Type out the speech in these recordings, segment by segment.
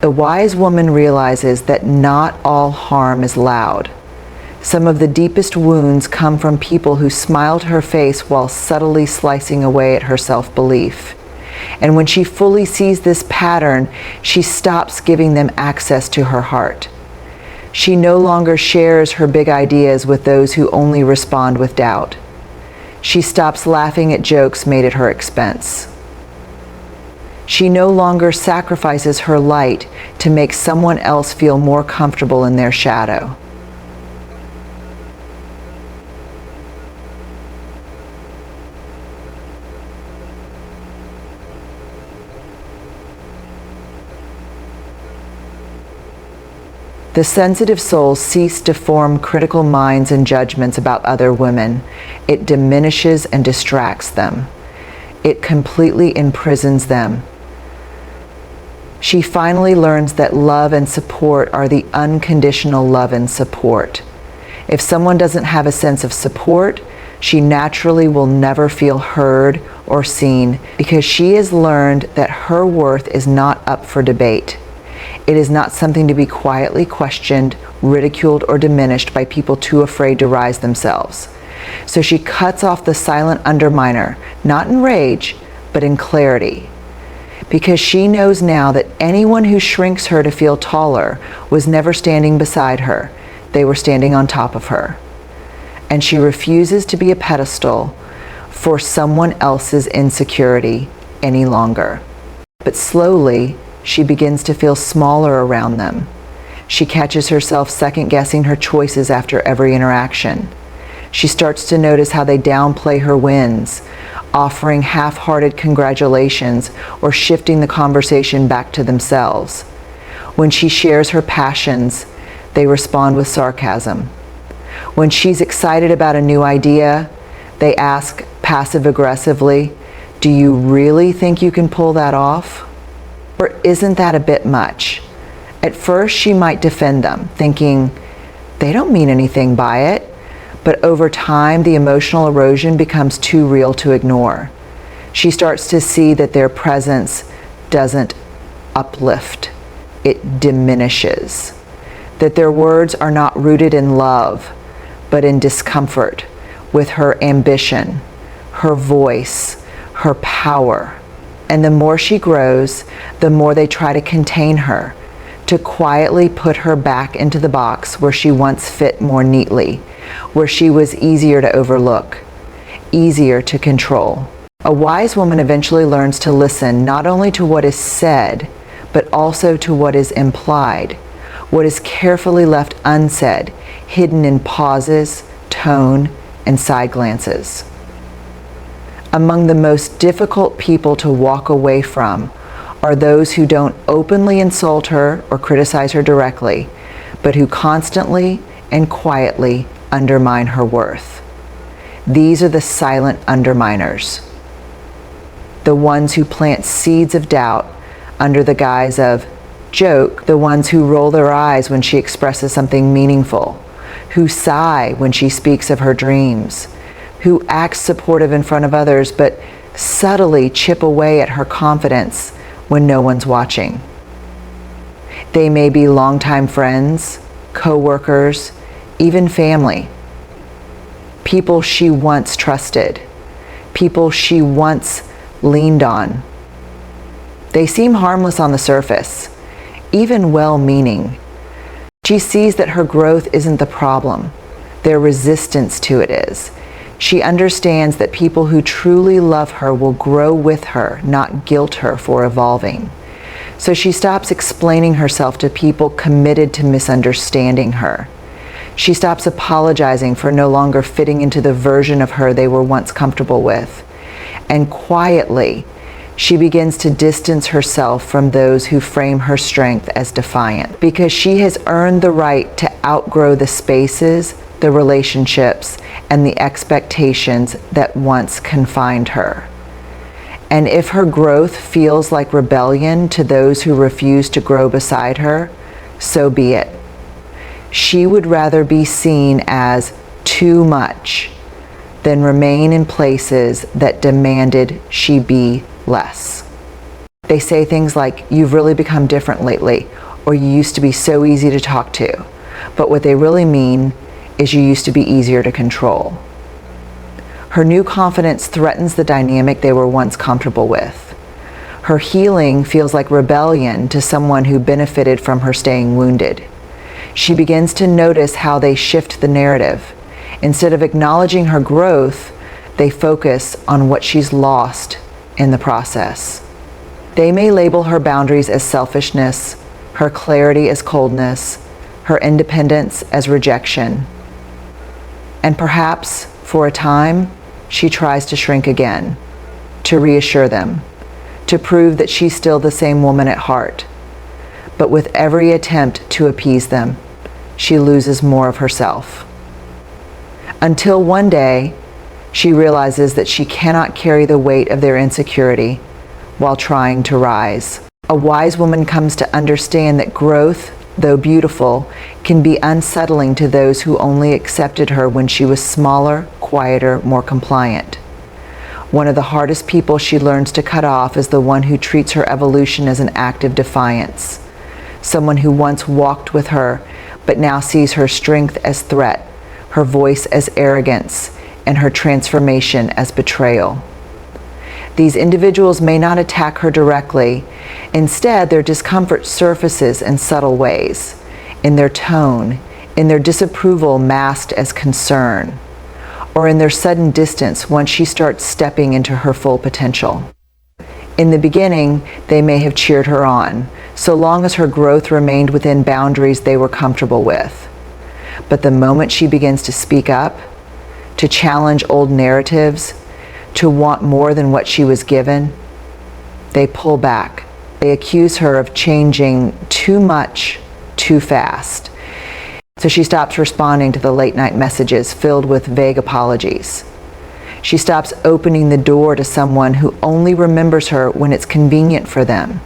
The wise woman realizes that not all harm is loud. Some of the deepest wounds come from people who smile to her face while subtly slicing away at her self-belief. And when she fully sees this pattern, she stops giving them access to her heart. She no longer shares her big ideas with those who only respond with doubt. She stops laughing at jokes made at her expense. She no longer sacrifices her light to make someone else feel more comfortable in their shadow. The sensitive soul ceased to form critical minds and judgments about other women. It diminishes and distracts them. It completely imprisons them. She finally learns that love and support are the unconditional love and support. If someone doesn't have a sense of support, she naturally will never feel heard or seen because she has learned that her worth is not up for debate. It is not something to be quietly questioned, ridiculed, or diminished by people too afraid to rise themselves. So she cuts off the silent underminer, not in rage, but in clarity. Because she knows now that anyone who shrinks her to feel taller was never standing beside her. They were standing on top of her. And she refuses to be a pedestal for someone else's insecurity any longer. But slowly, she begins to feel smaller around them. She catches herself second-guessing her choices after every interaction. She starts to notice how they downplay her wins, offering half-hearted congratulations or shifting the conversation back to themselves. When she shares her passions, they respond with sarcasm. When she's excited about a new idea, they ask passive-aggressively, "Do you really think you can pull that off? Or isn't that a bit much?" At first, she might defend them, thinking, they don't mean anything by it. But over time, the emotional erosion becomes too real to ignore. She starts to see that their presence doesn't uplift, it diminishes. That their words are not rooted in love, but in discomfort with her ambition, her voice, her power. And the more she grows, the more they try to contain her, to quietly put her back into the box where she once fit more neatly, where she was easier to overlook, easier to control. A wise woman eventually learns to listen not only to what is said, but also to what is implied, what is carefully left unsaid, hidden in pauses, tone, and side glances. Among the most difficult people to walk away from are those who don't openly insult her or criticize her directly, but who constantly and quietly undermine her worth. These are the silent underminers, the ones who plant seeds of doubt under the guise of joke, the ones who roll their eyes when she expresses something meaningful, who sigh when she speaks of her dreams, who acts supportive in front of others but subtly chip away at her confidence when no one's watching. They may be longtime friends, co-workers, even family. People she once trusted, people she once leaned on. They seem harmless on the surface, even well-meaning. She sees that her growth isn't the problem, their resistance to it is. She understands that people who truly love her will grow with her, not guilt her for evolving. So she stops explaining herself to people committed to misunderstanding her. She stops apologizing for no longer fitting into the version of her they were once comfortable with. And quietly, she begins to distance herself from those who frame her strength as defiant, because she has earned the right to outgrow the spaces, the relationships, and the expectations that once confined her. And if her growth feels like rebellion to those who refuse to grow beside her, so be it. She would rather be seen as too much than remain in places that demanded she be less. They say things like, "You've really become different lately," or "You used to be so easy to talk to." But what they really mean is you used to be easier to control. Her new confidence threatens the dynamic they were once comfortable with. Her healing feels like rebellion to someone who benefited from her staying wounded. She begins to notice how they shift the narrative. Instead of acknowledging her growth, they focus on what she's lost in the process. They may label her boundaries as selfishness, her clarity as coldness, her independence as rejection. And perhaps, for a time, she tries to shrink again, to reassure them, to prove that she's still the same woman at heart. But with every attempt to appease them, she loses more of herself. Until one day, she realizes that she cannot carry the weight of their insecurity while trying to rise. A wise woman comes to understand that growth, though beautiful, can be unsettling to those who only accepted her when she was smaller, quieter, more compliant. One of the hardest people she learns to cut off is the one who treats her evolution as an act of defiance. Someone who once walked with her, but now sees her strength as threat, her voice as arrogance, and her transformation as betrayal. These individuals may not attack her directly. Instead, their discomfort surfaces in subtle ways, in their tone, in their disapproval masked as concern, or in their sudden distance once she starts stepping into her full potential. In the beginning, they may have cheered her on, so long as her growth remained within boundaries they were comfortable with. But the moment she begins to speak up, to challenge old narratives, to want more than what she was given, they pull back. They accuse her of changing too much, too fast. So she stops responding to the late-night messages filled with vague apologies. She stops opening the door to someone who only remembers her when it's convenient for them.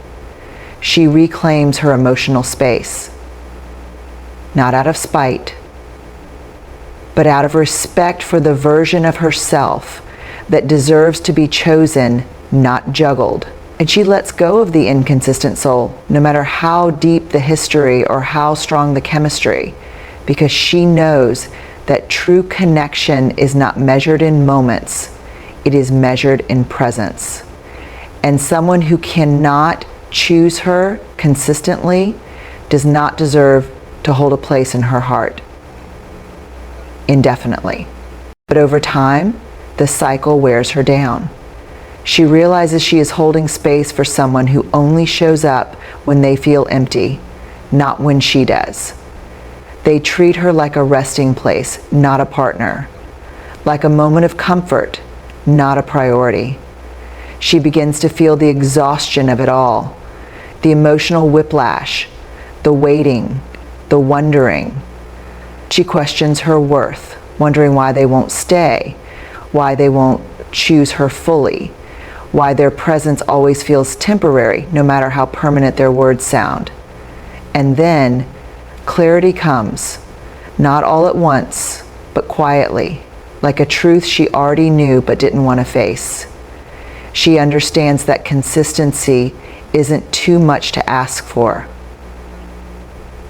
She reclaims her emotional space, not out of spite, but out of respect for the version of herself that deserves to be chosen, not juggled. And she lets go of the inconsistent soul, no matter how deep the history or how strong the chemistry, because she knows that true connection is not measured in moments, it is measured in presence. And someone who cannot choose her consistently does not deserve to hold a place in her heart indefinitely. But over time, the cycle wears her down. She realizes she is holding space for someone who only shows up when they feel empty, not when she does. They treat her like a resting place, not a partner, like a moment of comfort, not a priority. She begins to feel the exhaustion of it all, the emotional whiplash, the waiting, the wondering. She questions her worth, wondering why they won't stay, why they won't choose her fully, why their presence always feels temporary, no matter how permanent their words sound. And then clarity comes, not all at once, but quietly, like a truth she already knew but didn't want to face. She understands that consistency isn't too much to ask for,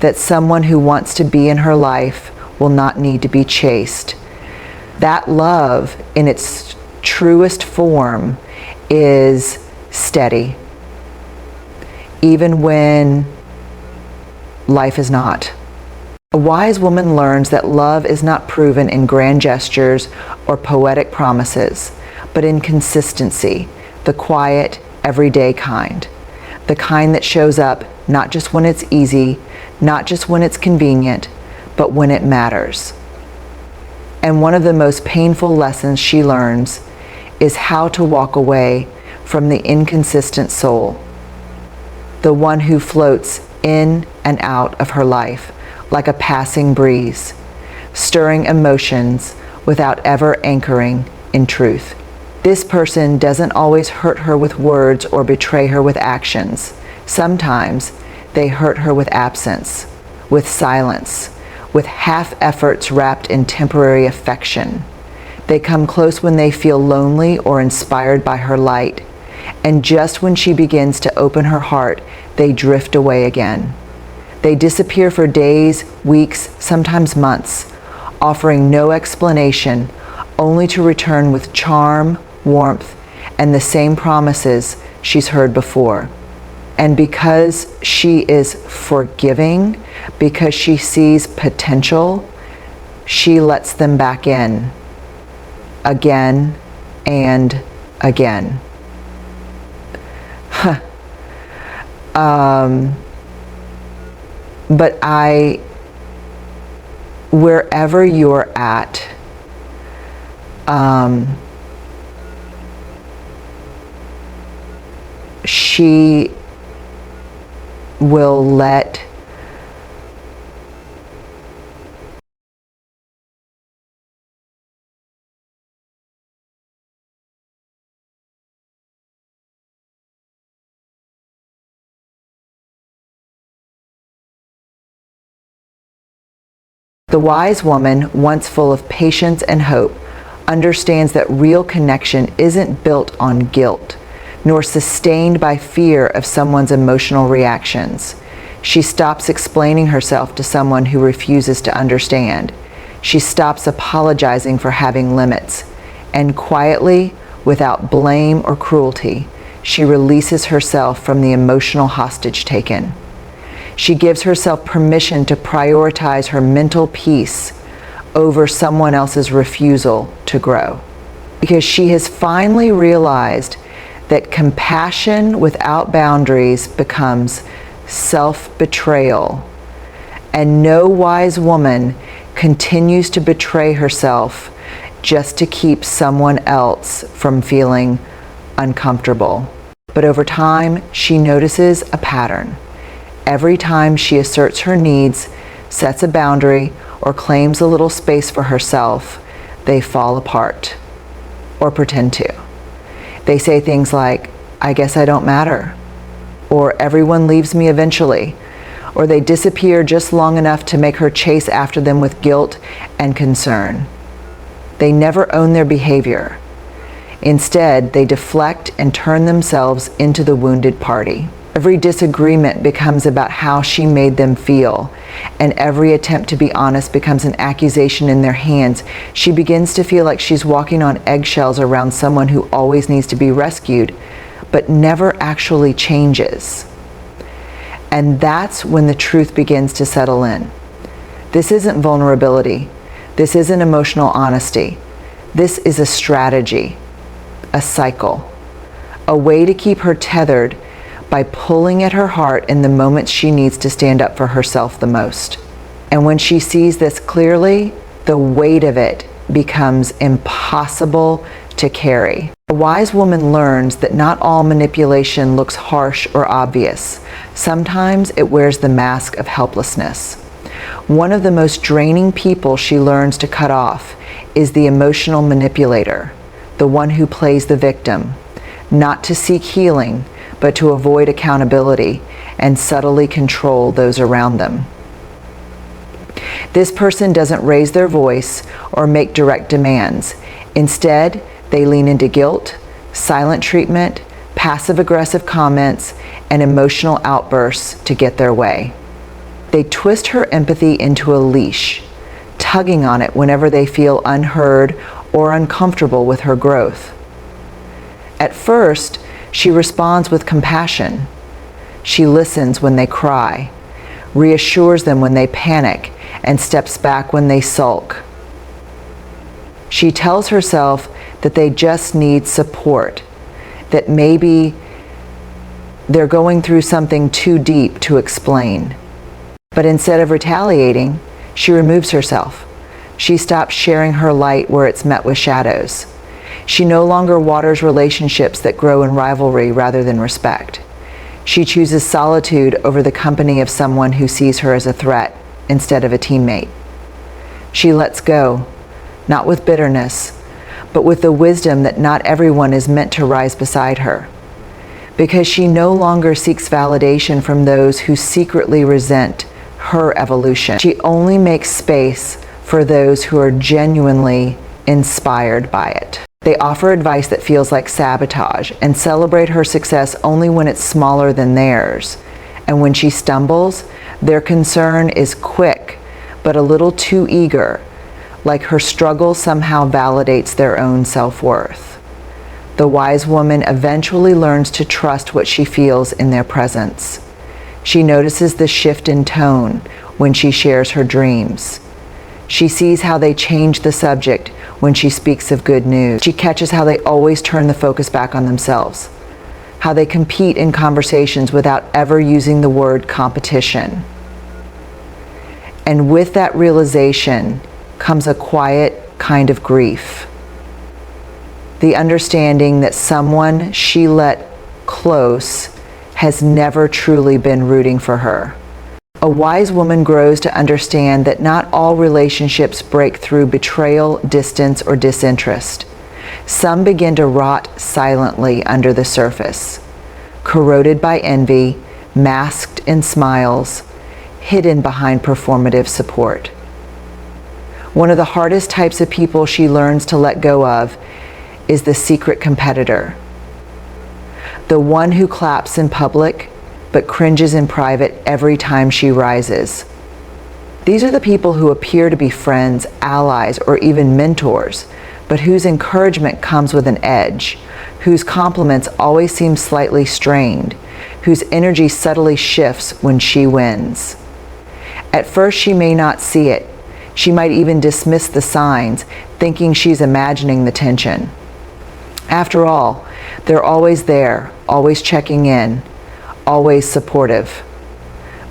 that someone who wants to be in her life will not need to be chased. That love, in its truest form, is steady, even when life is not. A wise woman learns that love is not proven in grand gestures or poetic promises, but in consistency, the quiet, everyday kind. The kind that shows up not just when it's easy, not just when it's convenient, but when it matters. And one of the most painful lessons she learns is how to walk away from the inconsistent soul, the one who floats in and out of her life like a passing breeze, stirring emotions without ever anchoring in truth. This person doesn't always hurt her with words or betray her with actions. Sometimes they hurt her with absence, with silence, with half efforts wrapped in temporary affection. They come close when they feel lonely or inspired by her light, And just when she begins to open her heart, they drift away again. They disappear for days, weeks, sometimes months, offering no explanation, only to return with charm, warmth, and the same promises she's heard before. And because she is forgiving, because she sees potential, she lets them back in again and again. But wherever you're at, she will let the wise woman, once full of patience and hope, understands that real connection isn't built on guilt, nor sustained by fear of someone's emotional reactions. She stops explaining herself to someone who refuses to understand. She stops apologizing for having limits, and quietly, without blame or cruelty, she releases herself from the emotional hostage taken. She gives herself permission to prioritize her mental peace over someone else's refusal to grow. Because she has finally realized that compassion without boundaries becomes self-betrayal, and no wise woman continues to betray herself just to keep someone else from feeling uncomfortable. But over time, she notices a pattern. Every time she asserts her needs, sets a boundary, or claims a little space for herself, they fall apart, or pretend to. They say things like, "I guess I don't matter," or "everyone leaves me eventually," or they disappear just long enough to make her chase after them with guilt and concern. They never own their behavior. Instead, they deflect and turn themselves into the wounded party. Every disagreement becomes about how she made them feel, and every attempt to be honest becomes an accusation in their hands. She begins to feel like she's walking on eggshells around someone who always needs to be rescued, but never actually changes. And that's when the truth begins to settle in. This isn't vulnerability. This isn't emotional honesty. This is a strategy, a cycle, a way to keep her tethered by pulling at her heart in the moments she needs to stand up for herself the most. And when she sees this clearly, the weight of it becomes impossible to carry. A wise woman learns that not all manipulation looks harsh or obvious. Sometimes it wears the mask of helplessness. One of the most draining people she learns to cut off is the emotional manipulator, the one who plays the victim, not to seek healing, but to avoid accountability and subtly control those around them. This person doesn't raise their voice or make direct demands. Instead, they lean into guilt, silent treatment, passive-aggressive comments, and emotional outbursts to get their way. They twist her empathy into a leash, tugging on it whenever they feel unheard or uncomfortable with her growth. At first, she responds with compassion. She listens when they cry, reassures them when they panic, and steps back when they sulk. She tells herself that they just need support, that maybe they're going through something too deep to explain. But instead of retaliating, she removes herself. She stops sharing her light where it's met with shadows. She no longer waters relationships that grow in rivalry rather than respect. She chooses solitude over the company of someone who sees her as a threat instead of a teammate. She lets go, not with bitterness, but with the wisdom that not everyone is meant to rise beside her. Because she no longer seeks validation from those who secretly resent her evolution. She only makes space for those who are genuinely inspired by it. They offer advice that feels like sabotage and celebrate her success only when it's smaller than theirs. And when she stumbles, their concern is quick, but a little too eager, like her struggle somehow validates their own self-worth. The wise woman eventually learns to trust what she feels in their presence. She notices the shift in tone when she shares her dreams. She sees how they change the subject when she speaks of good news. She catches how they always turn the focus back on themselves, how they compete in conversations without ever using the word competition. And with that realization comes a quiet kind of grief. The understanding that someone she let close has never truly been rooting for her. A wise woman grows to understand that not all relationships break through betrayal, distance, or disinterest. Some begin to rot silently under the surface, corroded by envy, masked in smiles, hidden behind performative support. One of the hardest types of people she learns to let go of is the secret competitor. The one who claps in public but cringes in private every time she rises. These are the people who appear to be friends, allies, or even mentors, but whose encouragement comes with an edge, whose compliments always seem slightly strained, whose energy subtly shifts when she wins. At first she may not see it. She might even dismiss the signs, thinking she's imagining the tension. After all, they're always there, always checking in, always supportive.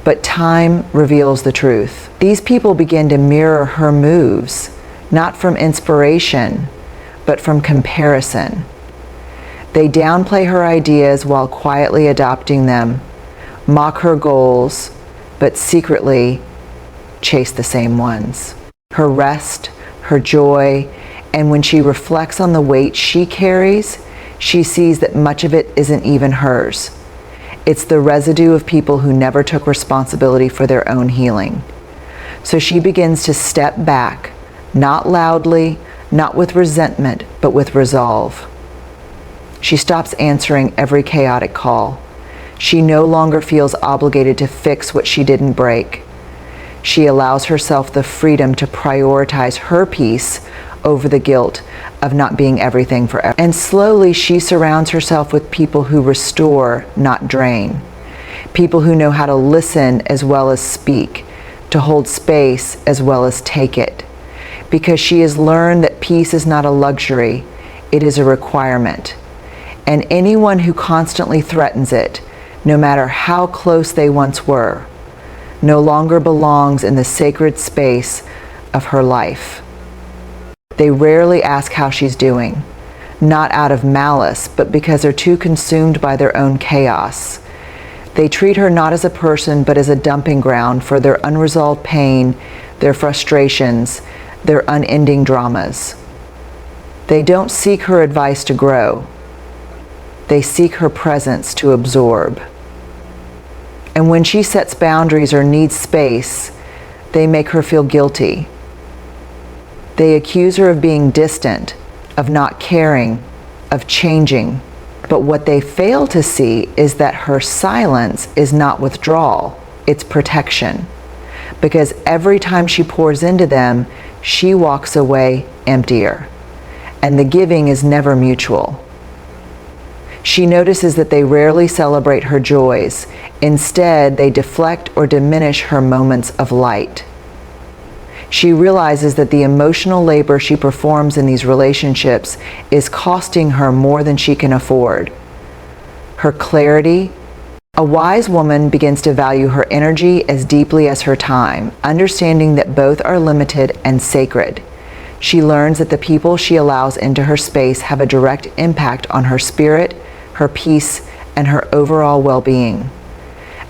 But time reveals the truth. These people begin to mirror her moves, not from inspiration, but from comparison. They downplay her ideas while quietly adopting them, mock her goals, but secretly chase the same ones. Her rest, her joy, and when she reflects on the weight she carries, she sees that much of it isn't even hers. It's the residue of people who never took responsibility for their own healing. So she begins to step back, not loudly, not with resentment, but with resolve. She stops answering every chaotic call. She no longer feels obligated to fix what she didn't break. She allows herself the freedom to prioritize her peace over the guilt of not being everything forever. And slowly she surrounds herself with people who restore, not drain. People who know how to listen as well as speak, to hold space as well as take it. Because she has learned that peace is not a luxury, it is a requirement. And anyone who constantly threatens it, no matter how close they once were, no longer belongs in the sacred space of her life. They rarely ask how she's doing, not out of malice, but because they're too consumed by their own chaos. They treat her not as a person, but as a dumping ground for their unresolved pain, their frustrations, their unending dramas. They don't seek her advice to grow. They seek her presence to absorb. And when she sets boundaries or needs space, they make her feel guilty. They accuse her of being distant, of not caring, of changing. But what they fail to see is that her silence is not withdrawal, it's protection. Because every time she pours into them, she walks away emptier. And the giving is never mutual. She notices that they rarely celebrate her joys. Instead, they deflect or diminish her moments of light. She realizes that the emotional labor she performs in these relationships is costing her more than she can afford. Her clarity. A wise woman begins to value her energy as deeply as her time, understanding that both are limited and sacred. She learns that the people she allows into her space have a direct impact on her spirit, her peace, and her overall well-being.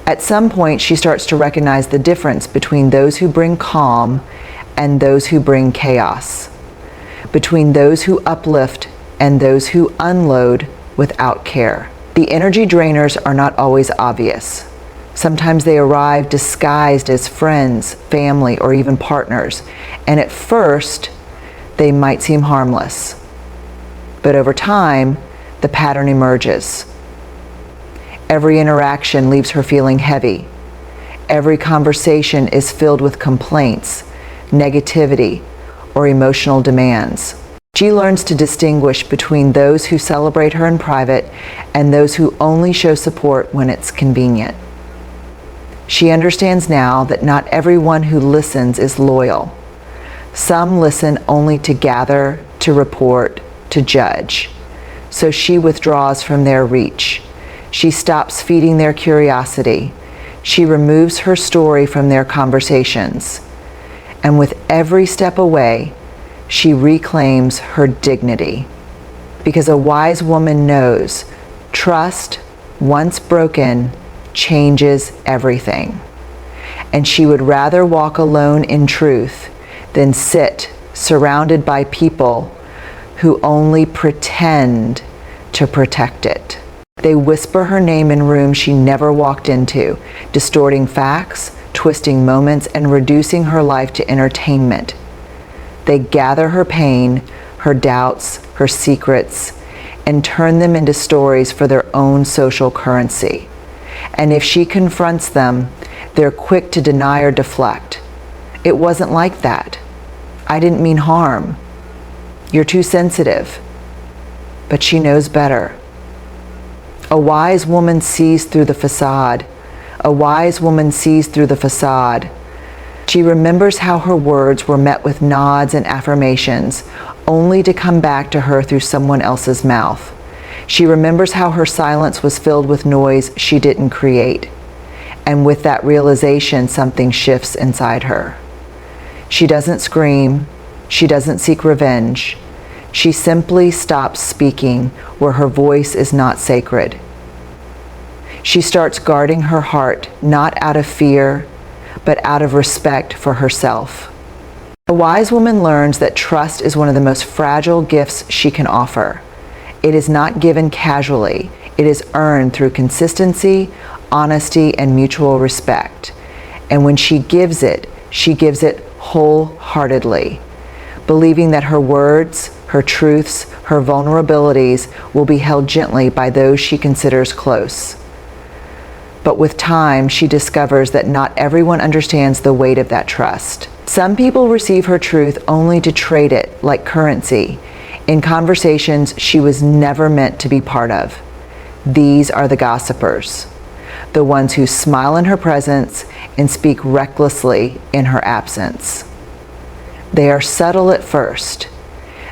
At some point, she starts to recognize the difference between those who bring calm and those who bring chaos, between those who uplift and those who unload without care. The energy drainers are not always obvious. Sometimes they arrive disguised as friends, family, or even partners, and at first, they might seem harmless. But over time, the pattern emerges. Every interaction leaves her feeling heavy. Every conversation is filled with complaints, negativity, or emotional demands. She learns to distinguish between those who celebrate her in private and those who only show support when it's convenient. She understands now that not everyone who listens is loyal. Some listen only to gather, to report, to judge. So she withdraws from their reach. She stops feeding their curiosity. She removes her story from their conversations. And with every step away, she reclaims her dignity. Because a wise woman knows trust, once broken, changes everything. And she would rather walk alone in truth than sit surrounded by people who only pretend to protect it. They whisper her name in rooms she never walked into, distorting facts, twisting moments, and reducing her life to entertainment. They gather her pain, her doubts, her secrets, and turn them into stories for their own social currency. And if she confronts them, they're quick to deny or deflect. It wasn't like that. I didn't mean harm. You're too sensitive. But she knows better. A wise woman sees through the facade. A wise woman sees through the facade. She remembers how her words were met with nods and affirmations, only to come back to her through someone else's mouth. She remembers how her silence was filled with noise she didn't create. And with that realization, something shifts inside her. She doesn't scream. She doesn't seek revenge. She simply stops speaking where her voice is not sacred. She starts guarding her heart, not out of fear, but out of respect for herself. A wise woman learns that trust is one of the most fragile gifts she can offer. It is not given casually. It is earned through consistency, honesty, and mutual respect. And when she gives it wholeheartedly, believing that her words, her truths, her vulnerabilities will be held gently by those she considers close. But with time, she discovers that not everyone understands the weight of that trust. Some people receive her truth only to trade it like currency in conversations she was never meant to be part of. These are the gossipers, the ones who smile in her presence and speak recklessly in her absence. They are subtle at first.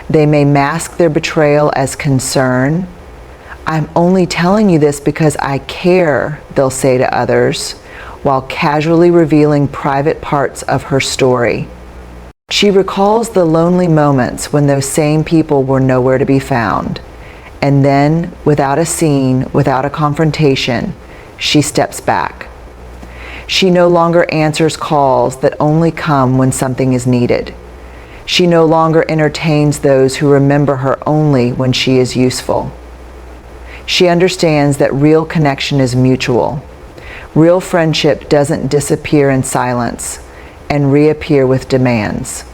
They may mask their betrayal as concern. I'm only telling you this because I care, they'll say to others, while casually revealing private parts of her story. She recalls the lonely moments when those same people were nowhere to be found. And then, without a scene, without a confrontation, she steps back. She no longer answers calls that only come when something is needed. She no longer entertains those who remember her only when she is useful. She understands that real connection is mutual. Real friendship doesn't disappear in silence and reappear with demands.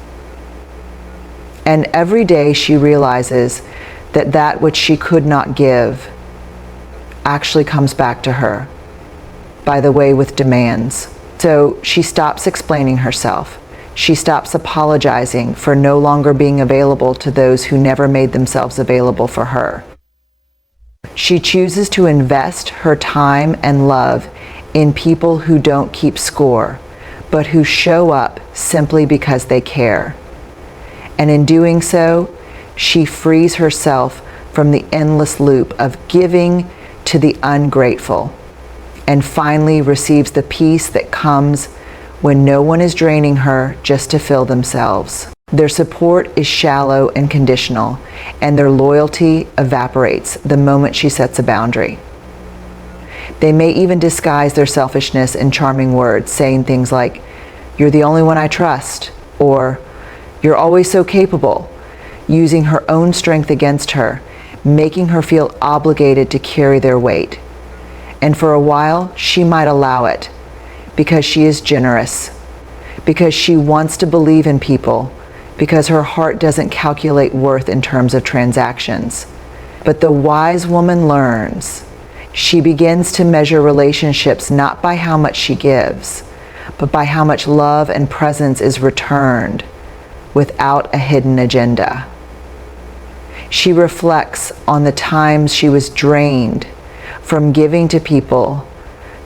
And every day she realizes that that which she could not give actually comes back to her, by the way, with demands. So she stops explaining herself. She stops apologizing for no longer being available to those who never made themselves available for her. She chooses to invest her time and love in people who don't keep score, but who show up simply because they care. And in doing so, she frees herself from the endless loop of giving to the ungrateful, and finally receives the peace that comes when no one is draining her just to fill themselves. Their support is shallow and conditional, and their loyalty evaporates the moment she sets a boundary. They may even disguise their selfishness in charming words, saying things like, "You're the only one I trust," or "You're always so capable," using her own strength against her, making her feel obligated to carry their weight. And for a while, she might allow it, because she is generous, because she wants to believe in people, because her heart doesn't calculate worth in terms of transactions. But the wise woman learns. She begins to measure relationships not by how much she gives, but by how much love and presence is returned without a hidden agenda. She reflects on the times she was drained from giving to people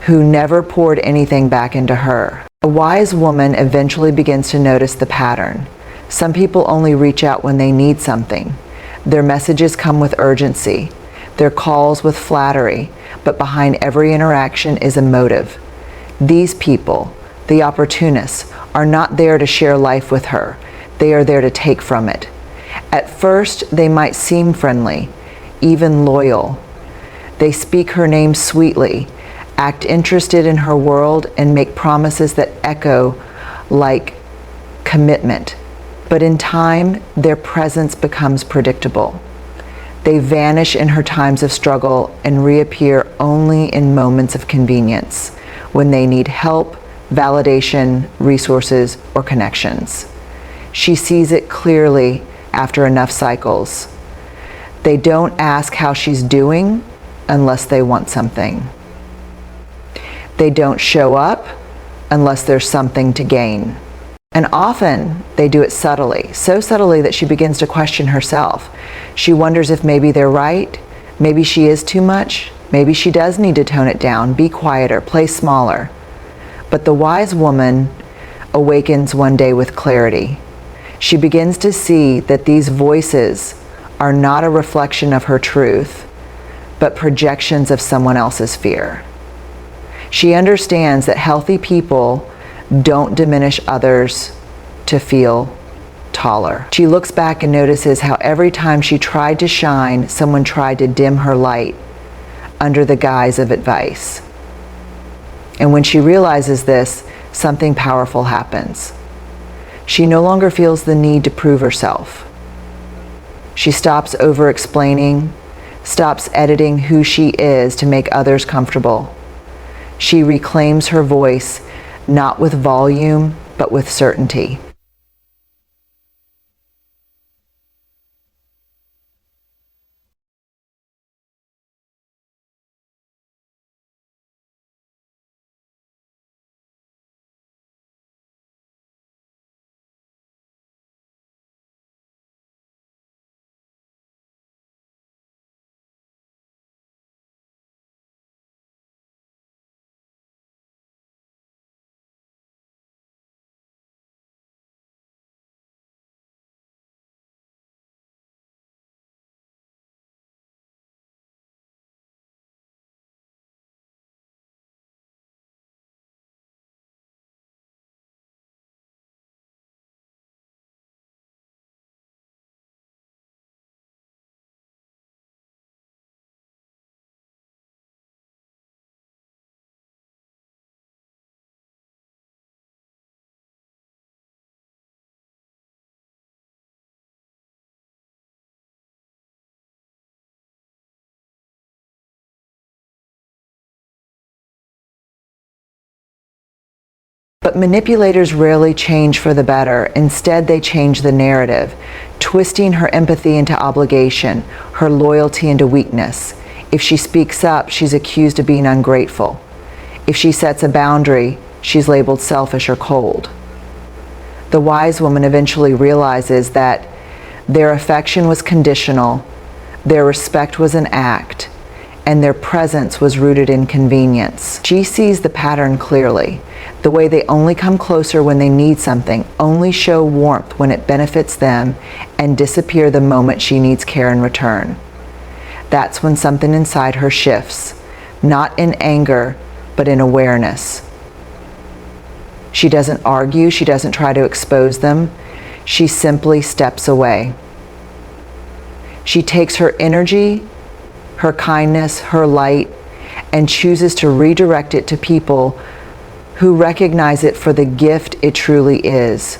who never poured anything back into her. A wise woman eventually begins to notice the pattern. Some people only reach out when they need something. Their messages come with urgency, their calls with flattery, but behind every interaction is a motive. These people, the opportunists, are not there to share life with her. They are there to take from it. At first, they might seem friendly, even loyal. They speak her name sweetly, act interested in her world, and make promises that echo like commitment. But in time, their presence becomes predictable. They vanish in her times of struggle and reappear only in moments of convenience, when they need help, validation, resources, or connections. She sees it clearly after enough cycles. They don't ask how she's doing unless they want something. They don't show up unless there's something to gain. And often they do it subtly, so subtly that she begins to question herself. She wonders if maybe they're right, maybe she is too much, maybe she does need to tone it down, be quieter, play smaller. But the wise woman awakens one day with clarity. She begins to see that these voices are not a reflection of her truth, but projections of someone else's fear. She understands that healthy people don't diminish others to feel taller. She looks back and notices how every time she tried to shine, someone tried to dim her light under the guise of advice. And when she realizes this, something powerful happens. She no longer feels the need to prove herself. She stops over-explaining, stops editing who she is to make others comfortable. She reclaims her voice, not with volume, but with certainty. But manipulators rarely change for the better. Instead, they change the narrative, twisting her empathy into obligation, her loyalty into weakness. If she speaks up, she's accused of being ungrateful. If she sets a boundary, she's labeled selfish or cold. The wise woman eventually realizes that their affection was conditional, their respect was an act, and their presence was rooted in convenience. She sees the pattern clearly. The way they only come closer when they need something, only show warmth when it benefits them, and disappear the moment she needs care in return. That's when something inside her shifts, not in anger, but in awareness. She doesn't argue, she doesn't try to expose them, she simply steps away. She takes her energy, her kindness, her light, and chooses to redirect it to people who recognize it for the gift it truly is,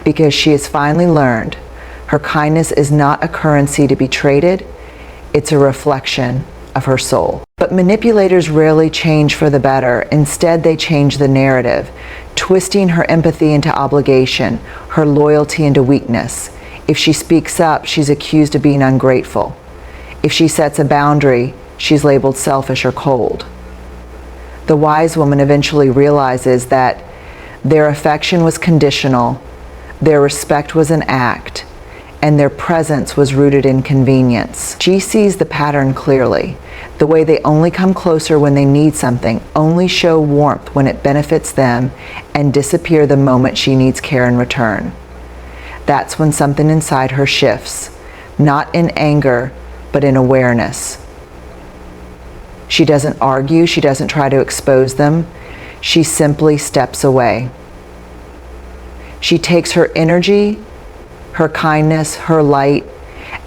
because she has finally learned her kindness is not a currency to be traded, it's a reflection of her soul. But manipulators rarely change for the better. Instead, they change the narrative, twisting her empathy into obligation, her loyalty into weakness. If she speaks up, she's accused of being ungrateful. If she sets a boundary, she's labeled selfish or cold. The wise woman eventually realizes that their affection was conditional, their respect was an act, and their presence was rooted in convenience. She sees the pattern clearly. The way they only come closer when they need something, only show warmth when it benefits them, and disappear the moment she needs care in return. That's when something inside her shifts, not in anger, but in awareness. She doesn't argue, she doesn't try to expose them, she simply steps away. She takes her energy, her kindness, her light,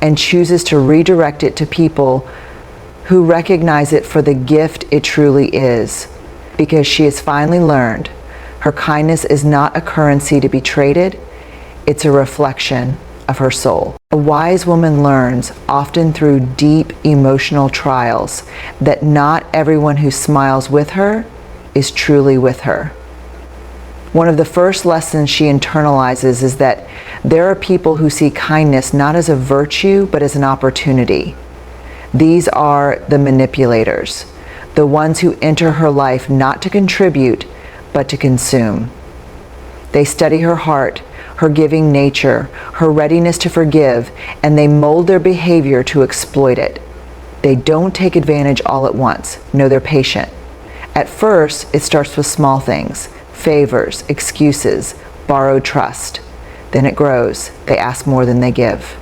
and chooses to redirect it to people who recognize it for the gift it truly is, because she has finally learned her kindness is not a currency to be traded, it's a reflection of her soul. A wise woman learns, often through deep emotional trials, that not everyone who smiles with her is truly with her. One of the first lessons she internalizes is that there are people who see kindness not as a virtue, but as an opportunity. These are the manipulators, the ones who enter her life not to contribute, but to consume. They study her heart, her giving nature, her readiness to forgive, and they mold their behavior to exploit it. They don't take advantage all at once. No, they're patient. At first, it starts with small things, favors, excuses, borrowed trust. Then it grows. They ask more than they give.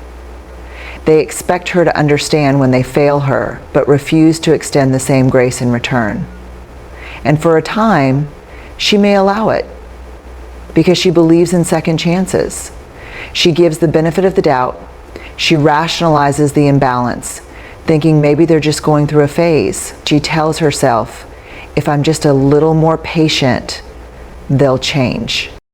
They expect her to understand when they fail her, but refuse to extend the same grace in return. And for a time, she may allow it, because she believes in second chances. She gives the benefit of the doubt. She rationalizes the imbalance, thinking maybe they're just going through a phase. She tells herself, if I'm just a little more patient, they'll change.